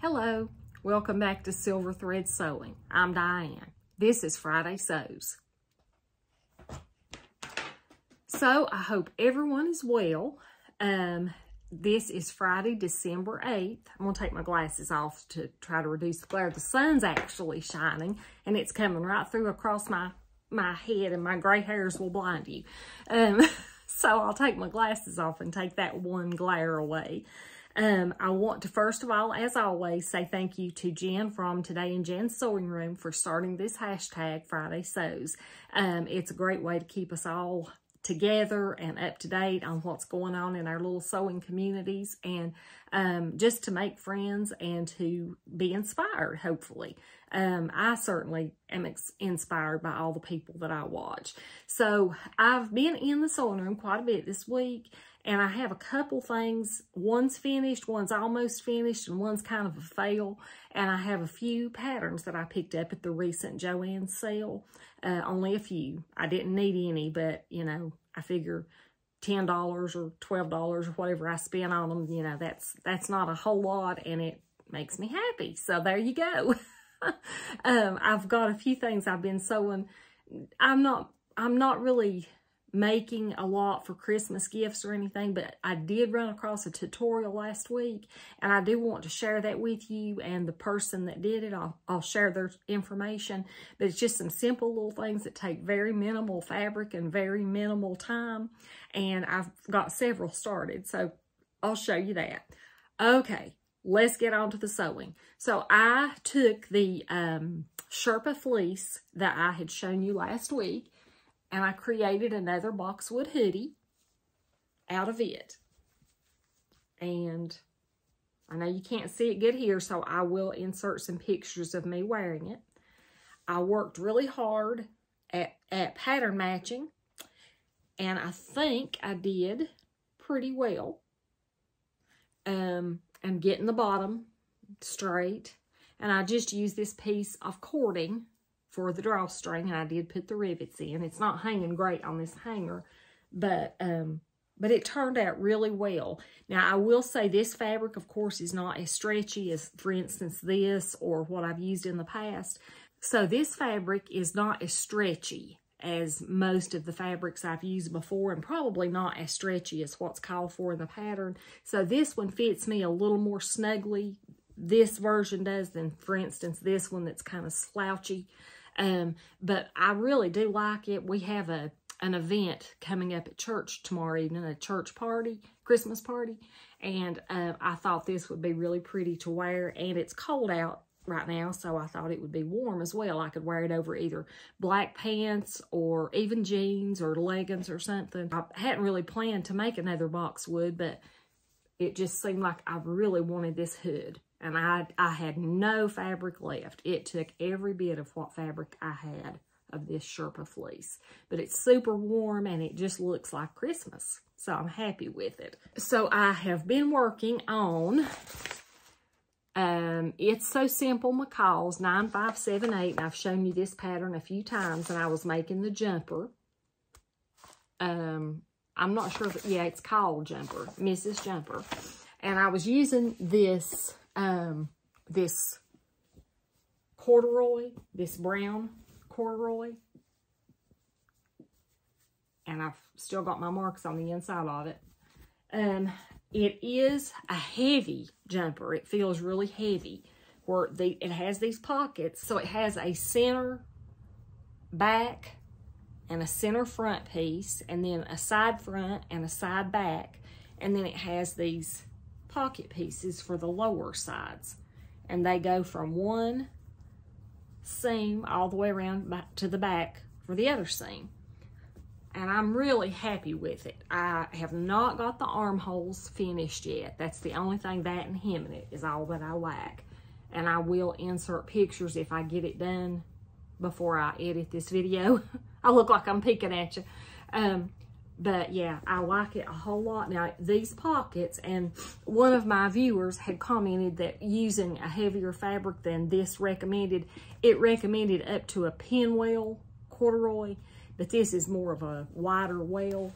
Hello, welcome back to Silver Thread Sewing. I'm Diane. This is Friday Sews. So I hope everyone is well. This is Friday, December 8th. I'm going to take my glasses off to try to reduce the glare. The sun's actually shining and it's coming right through across my head, and my gray hairs will blind you. So I'll take my glasses off and take that one glare away. I want to first of all, as always, say thank you to Jen from Today in Jen's Sewing Room for starting this hashtag Friday Sews. It's a great way to keep us all together and up to date on what's going on in our little sewing communities, and just to make friends and to be inspired, hopefully. I certainly am inspired by all the people that I watch. So I've been in the sewing room quite a bit this week, and I have a couple things. One's finished, one's almost finished, and one's kind of a fail. And I have a few patterns that I picked up at the recent Joann sale. Only a few. I didn't need any, but, you know, I figure $10 or $12 or whatever I spent on them, you know, that's not a whole lot, and it makes me happy. So there you go. I've got a few things I've been sewing. I'm not really making a lot for Christmas gifts or anything, but I did run across a tutorial last week, and I do want to share that with you, and the person that did it, I'll share their information. But it's just some simple little things that take very minimal fabric and very minimal time, and I've got several started, so I'll show you that. Okay, let's get on to the sewing. So I took the Sherpa fleece that I had shown you last week, and I created another Boxwood hoodie out of it. And I know you can't see it good here, so I will insert some pictures of me wearing it. I worked really hard at pattern matching, and I think I did pretty well. I'm getting the bottom straight, and I just used this piece of cording for the drawstring, and I did put the rivets in. It's not hanging great on this hanger, but it turned out really well. Now, I will say this fabric, of course, is not as stretchy as, for instance, this or what I've used in the past. So this fabric is not as stretchy as most of the fabrics I've used before, and probably not as stretchy as what's called for in the pattern. So this one fits me a little more snugly, this version does, than, for instance, this one that's kind of slouchy. But I really do like it. We have an event coming up at church tomorrow evening, a church party, Christmas party, and I thought this would be really pretty to wear, and it's cold out right now, so I thought it would be warm as well. I could wear it over either black pants or even jeans or leggings or something. I hadn't really planned to make another boxwood, but it just seemed like I really wanted this hood. And I had no fabric left. It took every bit of what fabric I had of this Sherpa fleece. But it's super warm, and it just looks like Christmas. So I'm happy with it. So I have been working on It's So Simple McCall's 9578. And I've shown you this pattern a few times, and I was making the jumper. I'm not sure if, yeah, it's called Jumper, Mrs. Jumper. And I was using this this corduroy, this brown corduroy, and I've still got my marks on the inside of it. It is a heavy jumper. It feels really heavy, where it has these pockets, so it has a center back and a center front piece, and then a side front and a side back, and then it has these pocket pieces for the lower sides, and they go from one seam all the way around back to the back for the other seam. And I'm really happy with it. I have not got the armholes finished yet. That's the only thing, that and hemming it is all that I lack. And I will insert pictures if I get it done before I edit this video. I look like I'm peeking at you. But yeah, I like it a whole lot. Now, these pockets, and one of my viewers had commented that using a heavier fabric than this recommended, it recommended up to a pinwheel corduroy, but this is more of a wider well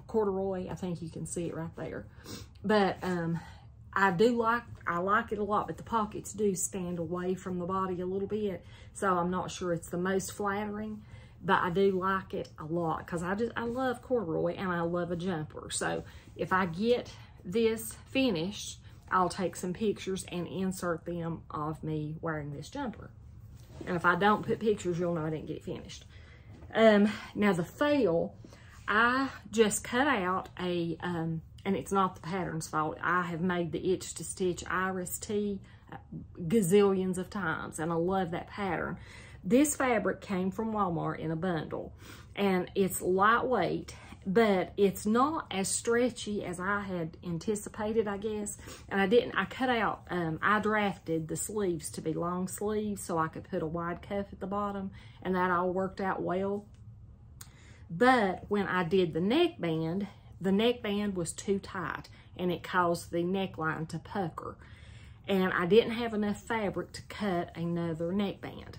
corduroy. I think you can see it right there. But I like it a lot, but the pockets do stand away from the body a little bit. So I'm not sure it's the most flattering, but I do like it a lot because I love corduroy and I love a jumper. So if I get this finished, I'll take some pictures and insert them of me wearing this jumper. And if I don't put pictures, you'll know I didn't get it finished. Now the fail, I just cut out a, and it's not the pattern's fault. I have made the Itch to Stitch Iris tee gazillions of times, and I love that pattern. This fabric came from Walmart in a bundle, and it's lightweight, but it's not as stretchy as I had anticipated, I guess. And I cut out, I drafted the sleeves to be long sleeves so I could put a wide cuff at the bottom, and that all worked out well. But when I did the neckband was too tight, and it caused the neckline to pucker. And I didn't have enough fabric to cut another neckband.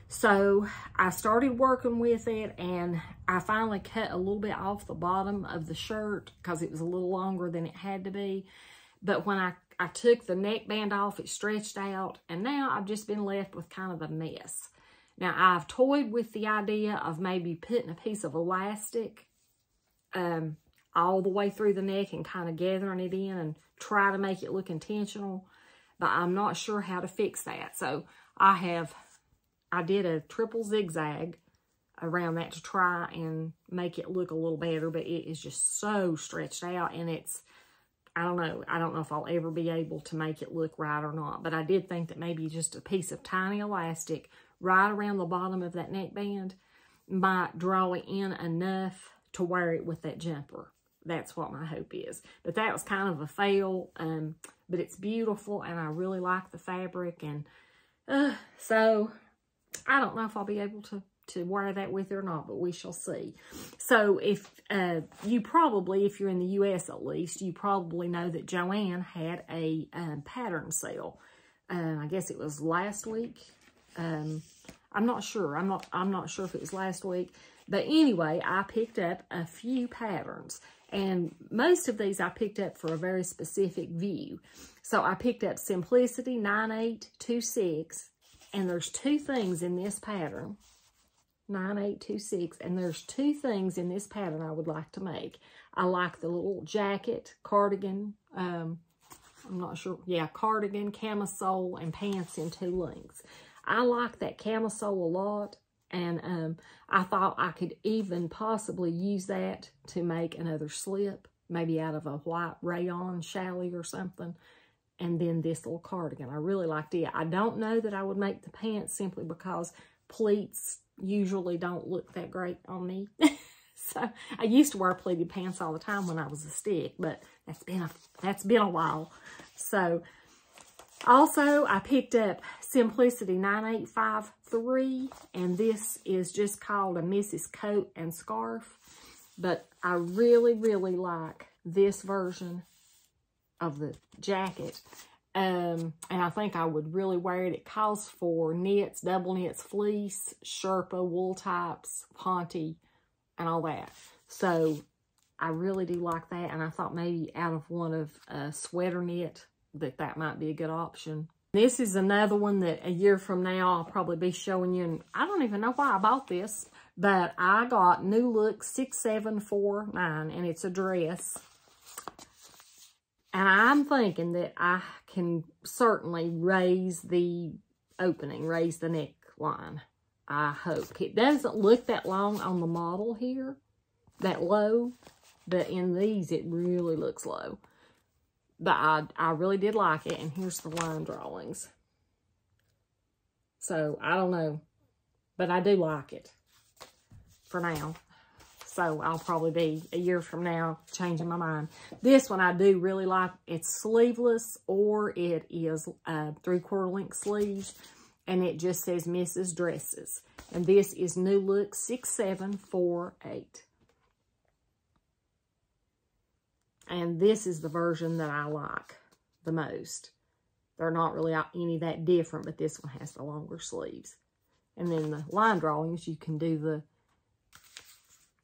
So I started working with it, and I finally cut a little bit off the bottom of the shirt because it was a little longer than it had to be. But when I took the neckband off, it stretched out, and now I've just been left with kind of a mess. Now I've toyed with the idea of maybe putting a piece of elastic all the way through the neck and kind of gathering it in and try to make it look intentional, but I'm not sure how to fix that. So I did a triple zigzag around that to try and make it look a little better, but it is just so stretched out, and I don't know if I'll ever be able to make it look right or not, but I did think that maybe just a piece of tiny elastic right around the bottom of that neckband might draw it in enough to wear it with that jumper. That's what my hope is. But that was kind of a fail, but it's beautiful, and I really like the fabric, and so I don't know if I'll be able to wear that with it or not, but we shall see. So if if you're in the U.S. at least, you probably know that Joann had a pattern sale. I guess it was last week. I'm not sure. I'm not sure if it was last week. But anyway, I picked up a few patterns. And most of these I picked up for a very specific view. So I picked up Simplicity 9826. And there's two things in this pattern. 9826. And there's two things in this pattern I would like to make. I like the little jacket, cardigan, I'm not sure. Yeah, cardigan, camisole, and pants in 2 lengths. I like that camisole a lot, and I thought I could even possibly use that to make another slip, maybe out of a white rayon challis or something, and then this little cardigan. I really liked it. I don't know that I would make the pants simply because pleats usually don't look that great on me. So I used to wear pleated pants all the time when I was a stick, but that's been a while. So also I picked up Simplicity 9853, and this is just called a Mrs. Coat and Scarf. But I really, really like this version of the jacket. And I think I would really wear it. It calls for knits, double knits, fleece, Sherpa, wool types, Ponte, and all that. So I really do like that. And I thought maybe out of one of sweater knit that might be a good option. This is another one that a year from now I'll probably be showing you. And I don't even know why I bought this, but I got New Look 6749, and it's a dress. And I'm thinking that I can certainly raise the opening, raise the neckline. I hope. It doesn't look that long on the model here, that low, but in these it really looks low. But I really did like it, and here's the line drawings. So, I don't know, but I do like it for now. So, I'll probably be, a year from now, changing my mind. This one I do really like. It's sleeveless, or it is 3/4 length sleeves, and it just says Mrs. Dresses. And this is New Look 6748. And this is the version that I like the most. They're not really any that different, but this one has the longer sleeves. And then the line drawings, you can do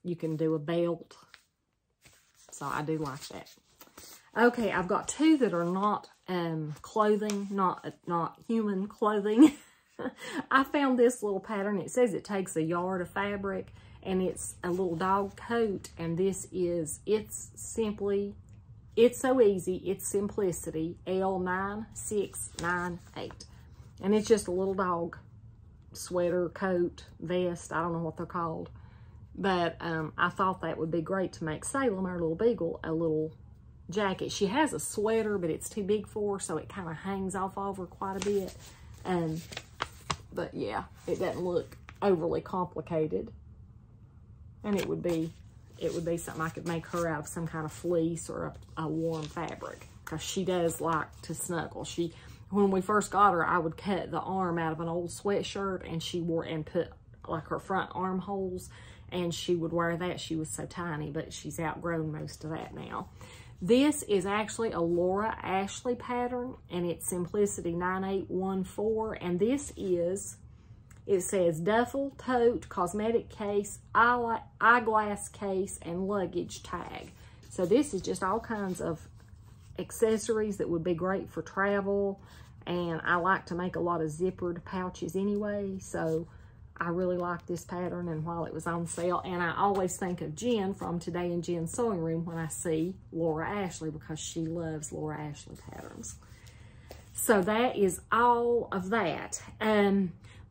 a belt. So I do like that. Okay, I've got two that are not clothing, not human clothing. I found this little pattern. It says it takes a yard of fabric, and it's a little dog coat, and this is, it's so easy. It's simplicity, L9698. And it's just a little dog sweater, coat, vest. I don't know what they're called. But I thought that would be great to make Salem, our little beagle, a little jacket. She has a sweater, but it's too big for her, so it kind of hangs off of her quite a bit. But yeah, it doesn't look overly complicated. And it would be something I could make her out of, some kind of fleece or a warm fabric, because she does like to snuggle. When we first got her, I would cut the arm out of an old sweatshirt, and she wore, and put like her front armholes, and she would wear that. She was so tiny, but she's outgrown most of that now. This is actually a Laura Ashley pattern, and it's Simplicity 9814, and this is, it says duffel, tote, cosmetic case, eyeglass case, and luggage tag. So this is just all kinds of accessories that would be great for travel. And I like to make a lot of zippered pouches anyway, so I really like this pattern, and while it was on sale. And I always think of Jen from Today in Jen's Sewing Room when I see Laura Ashley, because she loves Laura Ashley patterns. So that is all of that.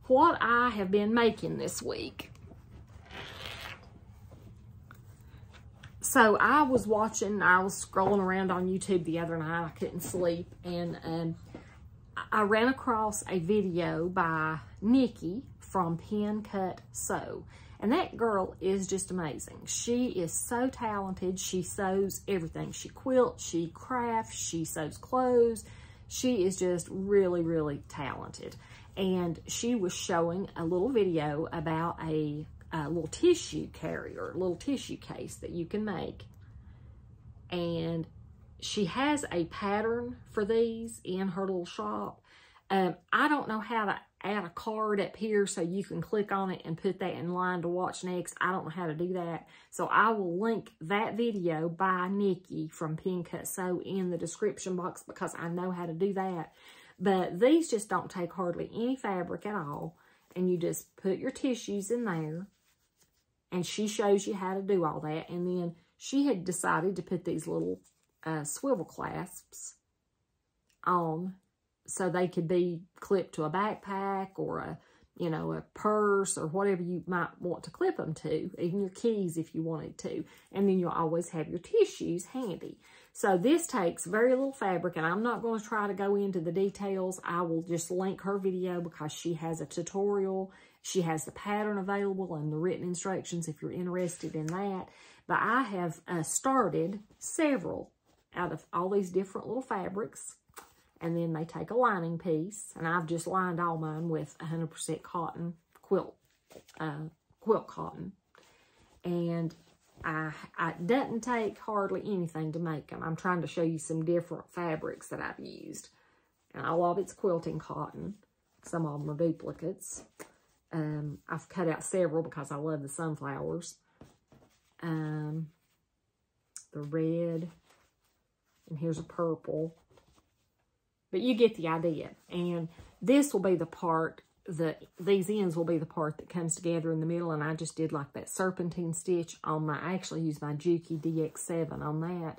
What I have been making this week. So I was scrolling around on YouTube the other night. I couldn't sleep, and I ran across a video by Nikki from Pen Cut Sew. And that girl is just amazing. She is so talented. She sews everything. She quilts, she crafts, she sews clothes. She is just really, really talented. And she was showing a little video about a little tissue carrier, a little tissue case that you can make. And she has a pattern for these in her little shop. I don't know how to add a card up here so you can click on it and put that in line to watch next. I don't know how to do that. So I will link that video by Nikki from Pen Cut Sew in the description box, because I know how to do that. But these just don't take hardly any fabric at all. And you just put your tissues in there. And she shows you how to do all that. And then she had decided to put these little swivel clasps on, so they could be clipped to a backpack or a purse or whatever you might want to clip them to, even your keys if you wanted to. And then you'll always have your tissues handy. So this takes very little fabric, and I'm not going to try to go into the details. I will just link her video, because she has a tutorial. She has the pattern available and the written instructions if you're interested in that. But I have started several out of all these different little fabrics. And then they take a lining piece, and I've just lined all mine with 100% cotton, quilt cotton. And it doesn't take hardly anything to make them. I'm trying to show you some different fabrics that I've used. And a lot of it's quilting cotton. Some of them are duplicates. I've cut out several because I love the sunflowers. The red, and here's a purple. But you get the idea. And this will be the part these ends will be the part that comes together in the middle. And I just did like that serpentine stitch on I actually used my Juki DX7 on that.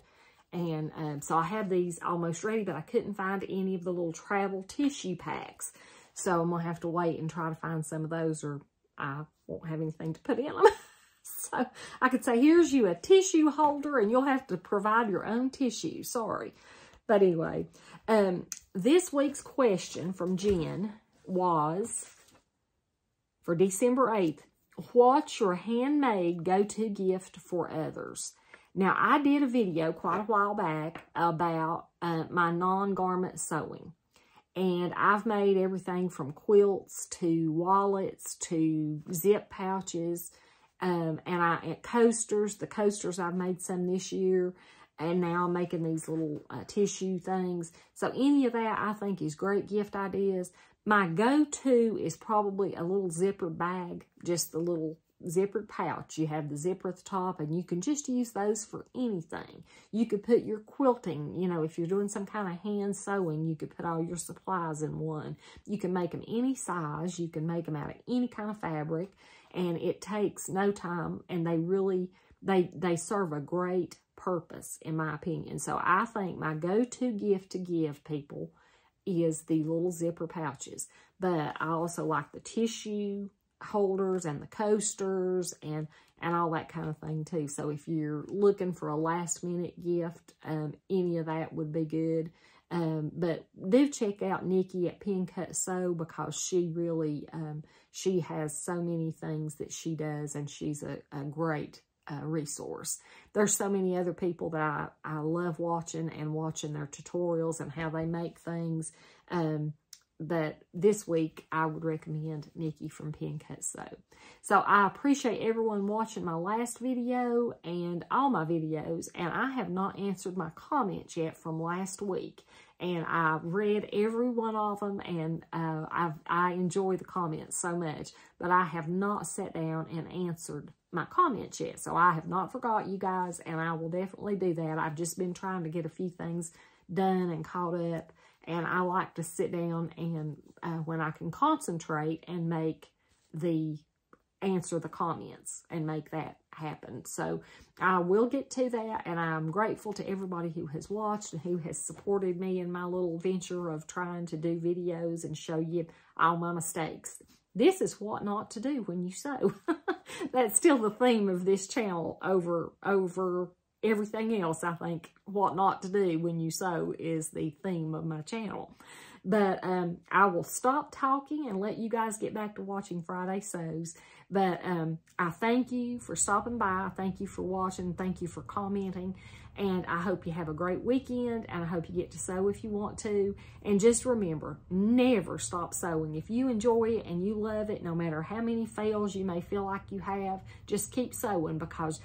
And so I have these almost ready, but I couldn't find any of the little travel tissue packs. So I'm going to have to wait and try to find some of those, or I won't have anything to put in them. So I could say, here's you a tissue holder, and you'll have to provide your own tissue. Sorry. But anyway, this week's question from Jen was, for December 8th, what's your handmade go-to gift for others? Now, I did a video quite a while back about my non-garment sewing. And I've made everything from quilts to wallets to zip pouches, and coasters. The coasters, I've made some this year. And now I'm making these little tissue things. So any of that I think is great gift ideas. My go-to is probably a little zipper bag. Just the little zippered pouch. You have the zipper at the top, and you can just use those for anything. You could put your quilting, you know, if you're doing some kind of hand sewing, you could put all your supplies in one. You can make them any size. You can make them out of any kind of fabric, and it takes no time, and they really, they serve a great purpose, in my opinion. So I think my go-to gift to give people is the little zipper pouches. But I also like the tissue holders and the coasters and all that kind of thing too. So if you're looking for a last minute gift, any of that would be good. But do check out Nikki at Pin Cut Sew, because she really, she has so many things that she does, and she's a great resource. There's so many other people that I love watching their tutorials and how they make things. But this week, I would recommend Nikki from Pin Cut Sew. So I appreciate everyone watching my last video and all my videos. And I have not answered my comments yet from last week. And I've read every one of them, and I enjoy the comments so much. But I have not sat down and answered my comments yet. So I have not forgot you guys, and I will definitely do that. I've just been trying to get a few things done and caught up. And I like to sit down and when I can concentrate and answer the comments and make that happen. So I will get to that, and I'm grateful to everybody who has watched and who has supported me in my little venture of trying to do videos and show you all my mistakes. This is what not to do when you sew. That's still the theme of this channel over everything else. I think what not to do when you sew is the theme of my channel. But I will stop talking and let you guys get back to watching Friday Sews. But I thank you for stopping by. Thank you for watching. Thank you for commenting. And I hope you have a great weekend. And I hope you get to sew if you want to. And just remember, never stop sewing. If you enjoy it and you love it, no matter how many fails you may feel like you have, just keep sewing, because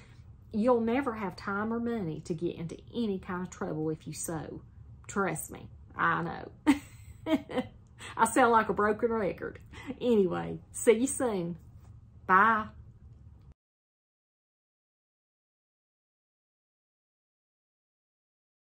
you'll never have time or money to get into any kind of trouble if you sew. Trust me, I know. I sound like a broken record. Anyway, see you soon. Bye.